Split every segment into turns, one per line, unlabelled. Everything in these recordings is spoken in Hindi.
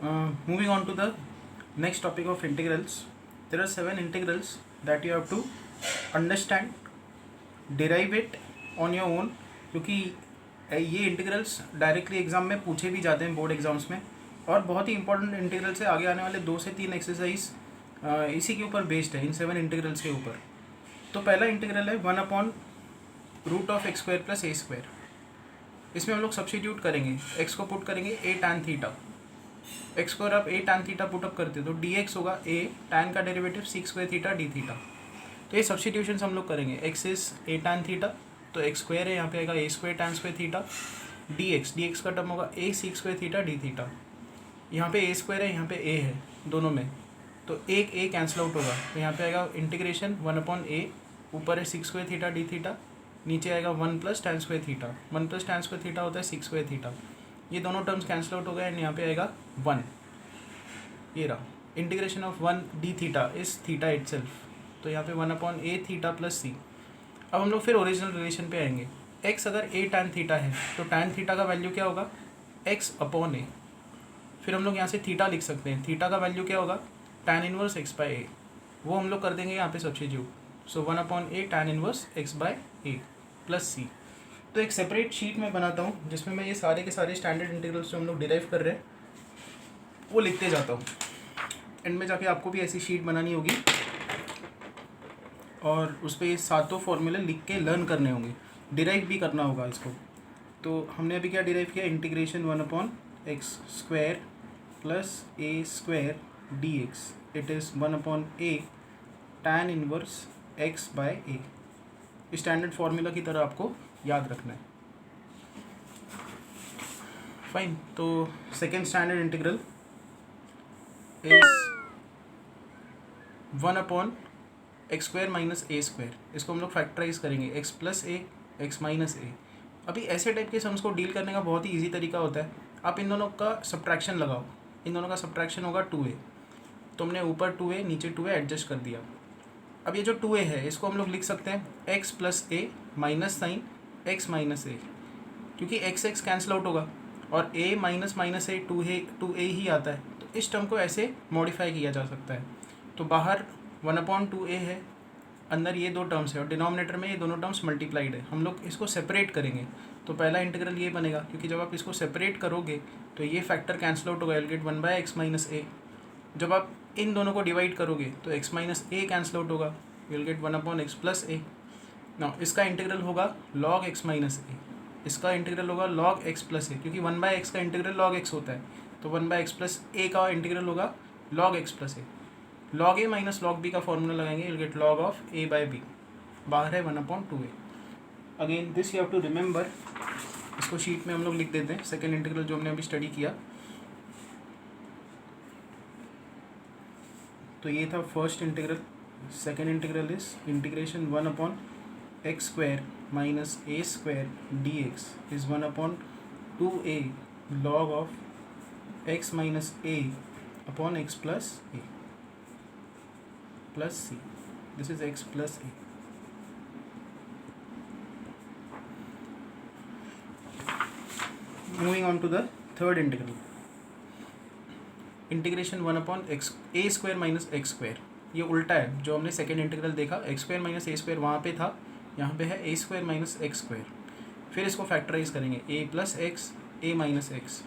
Moving on to the next topic of integrals. There are 7 integrals that you have to understand, derive it on your own, क्योंकि ये इंटीग्रल्स डायरेक्टली एग्जाम में पूछे भी जाते हैं बोर्ड एग्जाम्स में, और बहुत ही इंपॉर्टेंट इंटीग्रल्स है. आगे आने वाले 2 से 3 एक्सरसाइज इसी के ऊपर बेस्ड है, इन 7 इंटीग्रल्स के ऊपर. तो पहला इंटीग्रल है 1/√(x² + a²). इसमें हम लोग सब्स्टिट्यूट करेंगे, x को पुट करेंगे a tan थीटा. x को अगर आप a tan थीटा पुटअप करते हो तो dx होगा a tan का derivative sec² theta d theta. तो ये सब्स्टिट्यूशन हम लोग करेंगे. x is a tan theta, तो x² है, यहाँ पे आएगा a² tan² थीटा. dx का टर्म होगा a sec² theta d theta. यहाँ पे a² है, यहाँ पे a है दोनों में, तो एक a कैंसिल आउट होगा, तो यहाँ पे आएगा इंटीग्रेशन 1/a, ऊपर है sec² थीटा d थीटा, नीचे आएगा 1 + tan² थीटा. 1 + tan² थीटा होता है sec² थीटा. ये दोनों टर्म्स कैंसिल आउट हो गए एंड यहाँ पे आएगा 1. ये रहा इंटीग्रेशन ऑफ 1 d थीटा इस थीटा इटसेल्फ, तो यहाँ पे 1/a थीटा + c. अब हम लोग फिर ओरिजिनल रिलेशन पे आएंगे. x अगर a tan थीटा है तो tan थीटा का वैल्यू क्या होगा, x/a. फिर हम लोग यहाँ से थीटा लिख सकते हैं, थीटा का वैल्यू क्या होगा, tan 1 x/a. वो हम लोग कर देंगे यहाँ पे सब्स्टिट्यूट. सो 1/a tan 1 x/a + c. तो एक सेपरेट शीट में बनाता हूँ जिसमें मैं ये सारे के सारे स्टैंडर्ड इंटीग्रल्स जो हम लोग डिराइव कर रहे हैं वो लिखते जाता हूँ. एंड में जाके आपको भी ऐसी शीट बनानी होगी और उस पर ये सातों फॉर्मूले लिख के लर्न करने होंगे, डिराइव भी करना होगा इसको. तो हमने अभी क्या डिराइव किया, integration 1/x² + a² dx. It is 1/a tan 1 x/a. Standard formula की तरह आपको याद रखना है. फाइन. तो second standard integral is 1/x² - a². इसको हम लोग फैक्टराइज करेंगे, x + a x - a. अभी ऐसे टाइप के सम्स को डील करने का बहुत ही ईजी तरीका होता है. आप इन दोनों का सब्ट्रैक्शन लगाओ, इन दोनों का सब्ट्रैक्शन होगा 2a. तो हमने ऊपर 2a नीचे 2a एडजस्ट कर दिया. अब ये जो 2a है इसको हम लोग लिख सकते हैं x + a minus sine x - a, क्योंकि x कैंसिल आउट होगा और a - a 2a ही आता है, तो इस टर्म को ऐसे मॉडिफाई किया जा सकता है. तो बाहर 1/2a है, अंदर ये दो टर्म्स है और डिनोमिनेटर में ये दोनों टर्म्स मल्टीप्लाइड है. हम लोग इसको सेपरेट करेंगे, तो पहला इंटीग्रल ये बनेगा, क्योंकि जब आप इसको सेपरेट करोगे तो ये फैक्टर कैंसिल आउट होगा, गेट 1/x - a. जब आप इन दोनों को डिवाइड करोगे तो x - a कैंसिल आउट होगा, will gate 1/x + a. Now इसका इंटीग्रल होगा log x - a, इसका इंटीग्रल होगा log x + a, क्योंकि 1/x का इंटीग्रल log x होता है, तो 1/x + a का इंटीग्रल होगा log x + a. log a - log b का फॉर्मूला लगाएंगे, will get log of a/b. बाहर है 1/2a. Again this you have to remember. इसको शीट में हम लोग लिख देते हैं, सेकेंड इंटीग्रल जो हमने अभी स्टडी किया. तो ये था first integral. Second integral is integration 1/x² - a² dx is 1/2a log of x - a upon x + a plus c. This is x + a. Moving on to the third integral. Integration 1/a² - x². ये उल्टा है, जो हमने सेकेंड इंटीग्रल देखा x² - a² वहाँ पे था, यहाँ पे है a² - x². फिर इसको फैक्टराइज करेंगे, a + x a - x.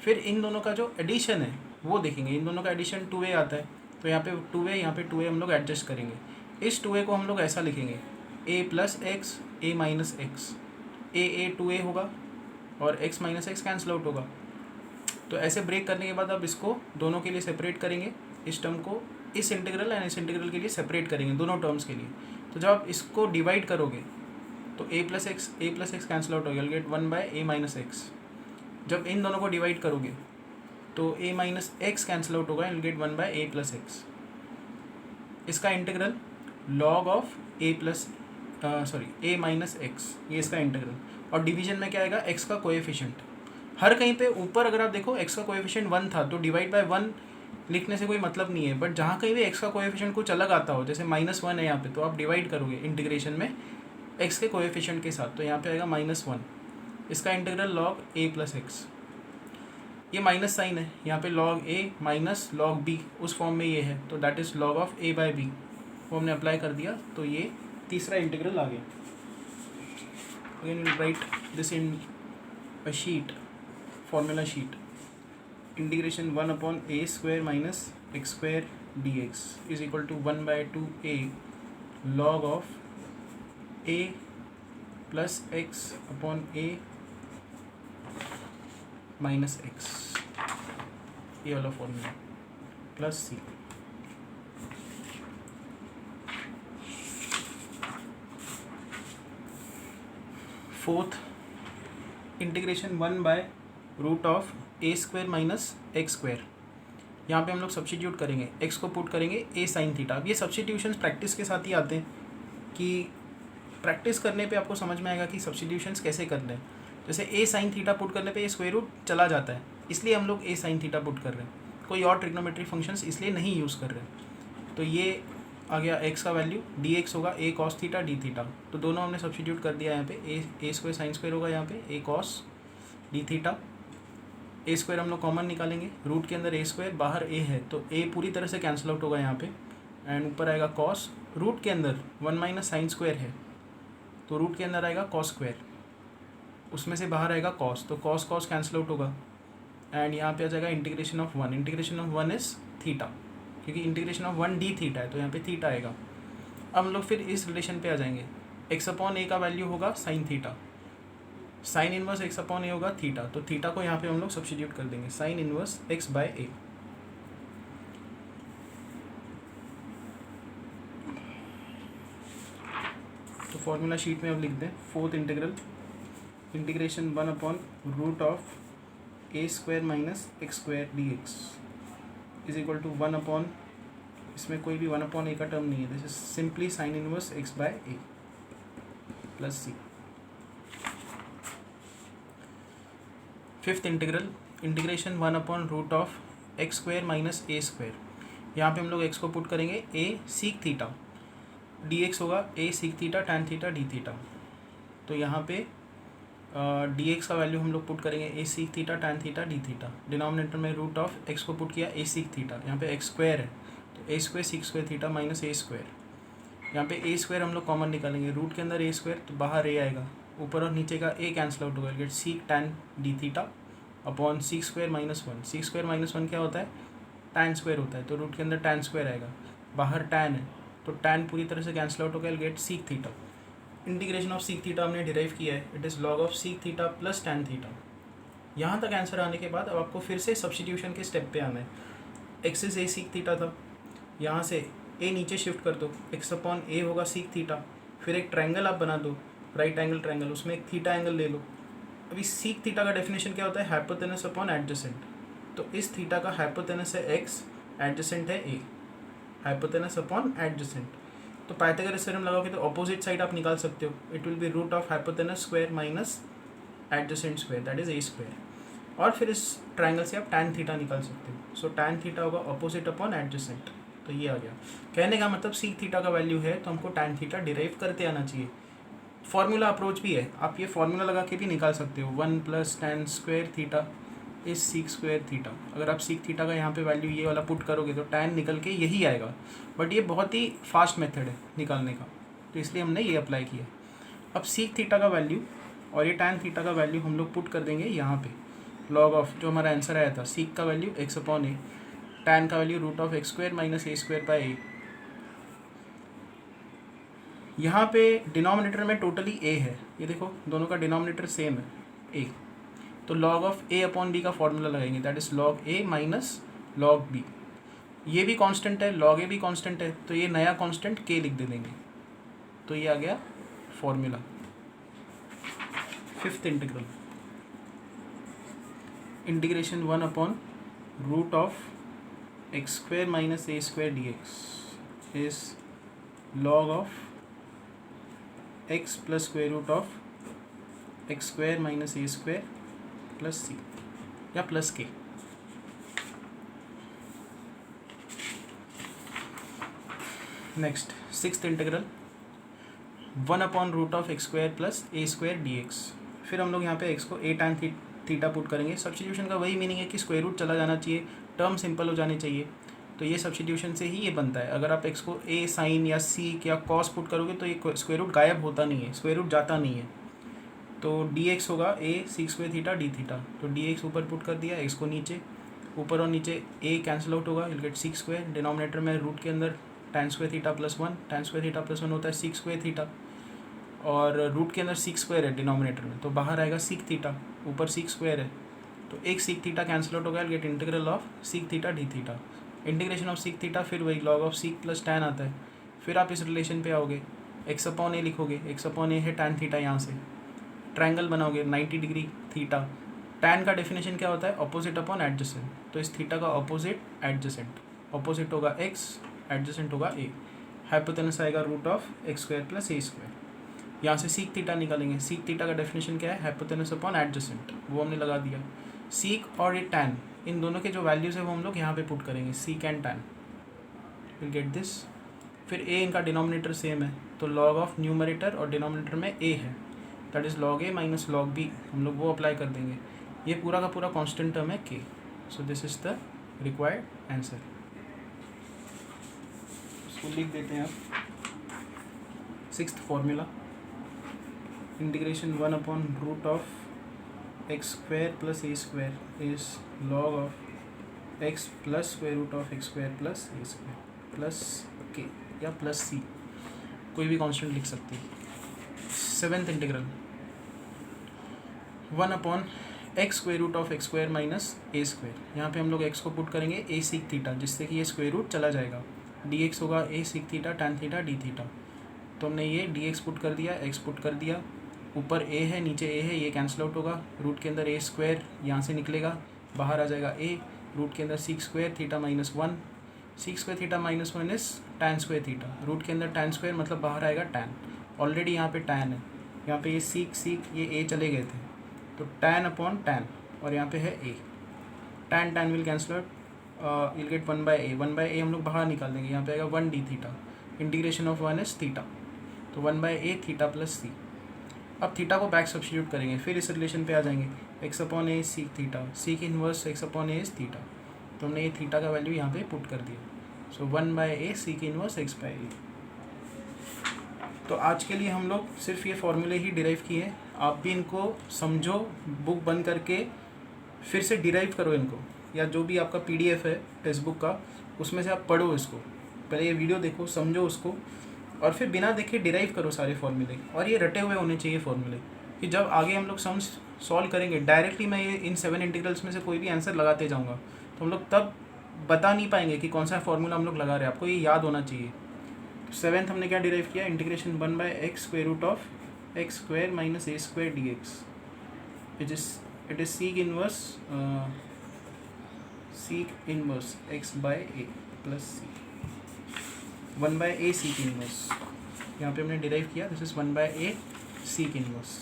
फिर इन दोनों का जो एडिशन है वो देखेंगे, इन दोनों का एडिशन 2a आता है, तो यहाँ पे 2a यहाँ पे 2a हम लोग एडजस्ट करेंगे. इस 2a को हम लोग ऐसा लिखेंगे, a + x a - x. a 2a होगा और x - x कैंसिल आउट होगा. तो ऐसे ब्रेक करने के बाद अब इसको दोनों के लिए सेपरेट करेंगे, इस टर्म को इस इंटीग्रल एंड इस इंटीग्रल के लिए सेपरेट करेंगे, दोनों टर्म्स के लिए. तो जब आप इसको डिवाइड करोगे तो a + x कैंसिल आउट होगा, गेट 1/a - x. जब इन दोनों को डिवाइड करोगे तो a - x कैंसिल आउट होगा, गेट 1/a + x. इसका integral log of a - x, ये इसका इंटीग्रल. और डिवीजन में क्या आएगा, x का कोएफिशिएंट. हर कहीं पे ऊपर अगर आप देखो x का कोएफिशिएंट 1 था, तो डिवाइड बाय 1 लिखने से कोई मतलब नहीं है. बट जहाँ कहीं भी x का कोएफिशिएंट कुछ अलग आता हो, जैसे -1 है यहाँ पे, तो आप डिवाइड करोगे इंटीग्रेशन में x के कोएफिशिएंट के साथ, तो यहाँ पे आएगा -1. इसका इंटीग्रल log a + x. ये माइनस साइन है, यहाँ पे log a माइनस log b उस फॉर्म में ये है, तो that is log of a by b, वो हमने अप्लाई कर दिया, तो ये तीसरा इंटीग्रल आ गया. Again will write this in a sheet, formula sheet. Integration 1 upon a square minus x square d x is equal to 1/2a log of a plus x upon a minus x, ये वाला formula, plus c. Fourth, integration 1/रूट of a square minus x square. यहाँ पे हम लोग सब्स्टिट्यूट करेंगे, x को पुट करेंगे a साइन थीटा. अब ये सब्स्टिट्यूशंस प्रैक्टिस के साथ ही आते हैं कि प्रैक्टिस करने पे आपको समझ में आएगा कि सब्स्टिट्यूशंस कैसे करने हैं. जैसे a साइन थीटा पुट करने पे ये स्क्वायर रूट चला जाता है, इसलिए हम लोग a साइन थीटा पुट कर रहे हैं. कोई और ट्रिग्नोमेट्री फंक्शंस इसलिए नहीं यूज़ कर रहे हैं. तो ये आ गया x का वैल्यू, dx होगा a cos theta d theta. तो दोनों हमने सब्स्टिट्यूट कर दिया यहाँ पे. a स्क्वायर साइन स्क्वायर होगा यहाँ पे a cos d theta. a square हम लोग कॉमन निकालेंगे, रूट के अंदर a स्क्वायर, बाहर a है तो a पूरी तरह से कैंसिल आउट होगा यहाँ पे, एंड ऊपर आएगा cos. रूट के अंदर 1 माइनस साइन स्क्वायर है, तो रूट के अंदर आएगा cos स्क्वायर, उसमें से बाहर आएगा cos, तो cos cos कैंसिल आउट होगा, एंड यहाँ पे आ जाएगा integration of 1. Integration of 1 is theta, क्योंकि इंटीग्रेशन ऑफ 1 d थीटा है, तो यहाँ पे थीटा आएगा. अब हम लोग फिर इस रिलेशन पे आ जाएंगे. x अपॉन a का वैल्यू होगा sine theta, sine inverse x upon a होगा थीटा, तो थीटा को यहाँ पे हम लोग सब्स्टिट्यूट कर देंगे, sine inverse x by a. तो फॉर्मूला शीट में अब लिख दें. Fourth integral, integration 1 upon root of a square minus x square d x is equal to 1 upon, इसमें कोई भी 1 अपॉन a का टर्म नहीं है, this is simply sine inverse x by a plus C. Fifth integral, integration 1 upon root of x square minus a square. यहाँ पे हम लोग x को पुट करेंगे a सीक थीटा, dx होगा a sec theta tan theta d theta. तो यहाँ पे dx का वैल्यू हम लोग पुट करेंगे a sec theta tan theta d theta. Denominator में रूट ऑफ x को पुट किया a सीक थीटा, यहाँ पे x स्क्वायर है तो a square seek square theta minus a square. यहाँ पे a स्क्वायर हम लोग कॉमन निकालेंगे, रूट के अंदर a स्क्वायर तो बाहर a आएगा, ऊपर और नीचे का a कैंसिल आउट होगा, get sec tan d theta upon sec square minus 1. Sec square minus 1 क्या होता है, टैन स्क्वायर होता है, तो रूट के अंदर टैन स्क्वायर आएगा, बाहर टैन है तो टैन पूरी तरह से कैंसिल आउट होगा, get sec theta. Integration of sec theta हमने डिराइव किया है, it is log of sec theta plus tan theta. यहाँ तक आंसर आने के बाद अब आपको फिर से सब्स्टिट्यूशन के स्टेप पे आना है. X is a sec theta था, यहाँ से ए नीचे शिफ्ट कर दो, एक्स अपॉन ए होगा सीक थीटा. फिर एक ट्रायंगल आप बना दो, राइट एंगल ट्रायंगल, उसमें एक थीटा एंगल ले लो. अभी सीक थीटा का डेफिनेशन क्या होता है, हाइपोटेनस अपॉन एडजेसेंट. तो इस थीटा का हाइपोटेनस है एक्स, एडजेसेंट है ए, हाइपोटेनस अपॉन एडजेसेंट. तो पाइथागोरस थ्योरम लगाओगे तो अपोजिट साइड आप निकाल सकते हो, it will be root of hypotenuse square minus adjacent square, that is a square. और फिर इस ट्रायंगल से आप टैन थीटा निकाल सकते हो, सो टैन थीटा होगा अपोजिट अपॉन एडजेसेंट. तो ये आ गया. कहने का मतलब सीक थीटा का वैल्यू है तो हमको टैन थीटा डिराइव करते आना चाहिए. फॉर्मूला अप्रोच भी है, आप ये फॉर्मूला लगा के भी निकाल सकते हो, 1 plus tan square theta is seek square theta. अगर आप सीक थीटा का यहाँ पे वैल्यू ये वाला पुट करोगे तो टैन निकल के यही आएगा, बट ये बहुत ही फास्ट मेथड है निकालने का, तो इसलिए हमने ये अप्लाई किया. अब सीक थीटा का वैल्यू और ये टैन थीटा का वैल्यू हम लोग पुट कर देंगे यहाँ पे. लॉग ऑफ जो हमारा आंसर आया था, सीक का value x upon a, tan का value root of x square minus a square by a. यहाँ पे डिनोमिनेटर में टोटली ए है, ये देखो दोनों का डिनोमिनेटर सेम है ए, तो log of a upon b का फॉर्मूला लगाएंगे, that is log a minus log b. ये भी कांस्टेंट है, लॉग ए भी कांस्टेंट है, तो ये नया कांस्टेंट के लिख दे देंगे. तो ये आ गया formula. Fifth integral, integration 1 upon root of x square minus a square d x is log of x plus square root of x square minus a square plus c या plus k. Next sixth integral, 1 upon root of x square plus a square d x. फिर हम लोग यहाँ पे एक्स को ए टैन थीटा पुट करेंगे। सब्स्टिट्यूशन का वही मीनिंग है कि स्क्वायर रूट चला जाना चाहिए, टर्म सिंपल हो जाने चाहिए। तो ये सब्स्टिट्यूशन से ही ये बनता है। अगर आप एक्स को ए साइन या सीक या कॉस पुट करोगे तो ये स्क्वायर रूट गायब होता नहीं है, स्क्वायर रूट जाता नहीं है। तो डी एक्स होगा a sec square theta d theta. तो डी एक्स ऊपर पुट कर दिया, एक्स को नीचे, ऊपर और नीचे ए कैंसिल आउट होगा, will get sec square. Denominator में रूट के अंदर tan square theta plus 1, tan square theta plus 1 होता है सीक स्क्वायर थीटा, और रूट के अंदर सीक स्क्वायर है डिनोमिनेटर में, तो बाहर आएगा सीक थीटा, ऊपर सीक स्क्वायर है, तो एक सीक थीटा कैंसिल आउट होगा, will gate integral of sec theta d theta. Integration of sec theta फिर वही log of seek plus tan आता है। फिर आप इस रिलेशन पे आओगे, एक्स अपॉन ए लिखोगे, एक्स अपॉन ए है tan थीटा, यहाँ से ट्रायंगल बनाओगे 90 डिग्री थीटा। tan का डेफिनेशन क्या होता है, अपोजिट अपॉन एडजेसेंट, तो इस थीटा का अपोजिट एडजेसेंट, अपोजिट होगा x, एडजेसेंट होगा a, हाइपोटेनस आएगा root of x square plus a square. यहाँ से सीक थीटा निकालेंगे, सीक थीटा का डेफिनेशन क्या है, हाइपोटेनस अपॉन एडजेसेंट, वो हमने लगा दिया। सीक और ये tan, इन दोनों के जो वैल्यूज़ है वो हम लोग यहाँ पे पुट करेंगे, seek and tan, will get this. फिर a इनका डिनोमिनेटर सेम है, तो लॉग ऑफ न्यूमरेटर और डिनोमिनेटर में a है, दैट इज़ log a माइनस log b, हम लोग वो अप्लाई कर देंगे। ये पूरा का पूरा कांस्टेंट टर्म है k, so this is the required answer. इसको लिख देते हैं आप। Sixth formula, integration 1 upon root of x square plus a square is log of x plus square root of x square plus a square plus k या प्लस सी, कोई भी कांस्टेंट लिख सकते हैं। Seventh integral 1 upon x square root of x square minus a square, यहाँ पे हम लोग एक्स को पुट करेंगे ए सीक थीटा, जिससे कि ये स्क्वायर रूट चला जाएगा। डी एक्स होगा a sec theta tan theta d theta, तो हमने ये डी एक्स पुट कर दिया, एक्स पुट कर दिया, ऊपर ए है नीचे ए है, ये कैंसिल आउट होगा, रूट के अंदर ए स्क्वायर यहाँ से निकलेगा, बाहर आ जाएगा ए, रूट के अंदर sec square theta minus 1, sec square theta minus 1 is tan square theta, root के अंदर tan स्क्वायर मतलब बाहर आएगा tan, ऑलरेडी यहाँ पे tan है, यहाँ पे ये सीक ये ए चले गए थे, तो tan अपॉन tan, और यहाँ पे है a, tan will cancel out, will get 1/a, 1/a हम लोग बाहर निकाल देंगे, यहाँ पे आएगा 1 D theta, integration of 1 is theta, तो 1/a थीटा प्लस सी। अब थीटा को बैक सब्स्टिट्यूट करेंगे, फिर इस रिलेशन पे आ जाएंगे, x upon A sec theta, seek inverse x upon A is theta, तो हमने ये थीटा का वैल्यू यहाँ पे पुट कर दिया, सो 1/a सीक इनवर्स x/a। तो आज के लिए हम लोग सिर्फ ये फॉर्मूले ही डिराइव किए हैं, आप भी इनको समझो, बुक बंद करके फिर से डिराइव करो इनको, या जो भी आपका PDF है टेक्स्ट बुक का, उसमें से आप पढ़ो इसको, पहले ये वीडियो देखो, समझो उसको, और फिर बिना देखे डिराइव करो सारे फॉर्मूले, और ये रटे हुए होने चाहिए फॉर्मूले, कि जब आगे हम लोग सम्स सॉल्व करेंगे डायरेक्टली मैं ये इन 7 इंटीग्रल्स में से कोई भी आंसर लगाते जाऊँगा, तो हम लोग तब बता नहीं पाएंगे कि कौन सा फॉर्मूला हम लोग लगा रहे हैं, आपको ये याद होना चाहिए। तो सेवेंथ हमने क्या डिराइव किया, integration 1/x square root of x square minus a square d x, it is sec inverse x/a plus c, 1/a sec inverse, यहाँ पे हमने डिराइव किया, this is 1/a sec inverse.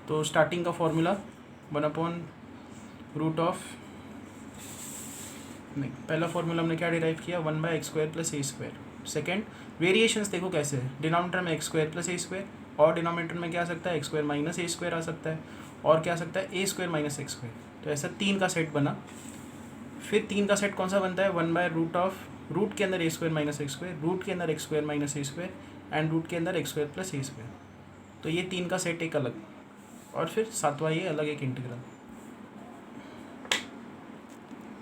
तो स्टार्टिंग का फॉर्मूला 1 अपॉन रूट ऑफ, नहीं, पहला फॉर्मूला हमने क्या डिराइव किया, 1/x square plus a square. Second, variations देखो कैसे है, डिनोमिनेटर में x square plus a square, और डिनोमिनेटर में क्या आ सकता है, x square minus a square आ सकता है, और क्या आ सकता है, ए स्क्वायर माइनस एक्स स्क्वायर। तो ऐसा 3 का सेट बना। फिर 3 का सेट कौन सा बनता है, 1/रूट ऑफ रूट के अंदर a square minus x square, root के अंदर x square minus a square, and root के अंदर x square plus a square. तो ये 3 का सेट एक अलग, और फिर 7वां ये अलग एक इंटीग्रल।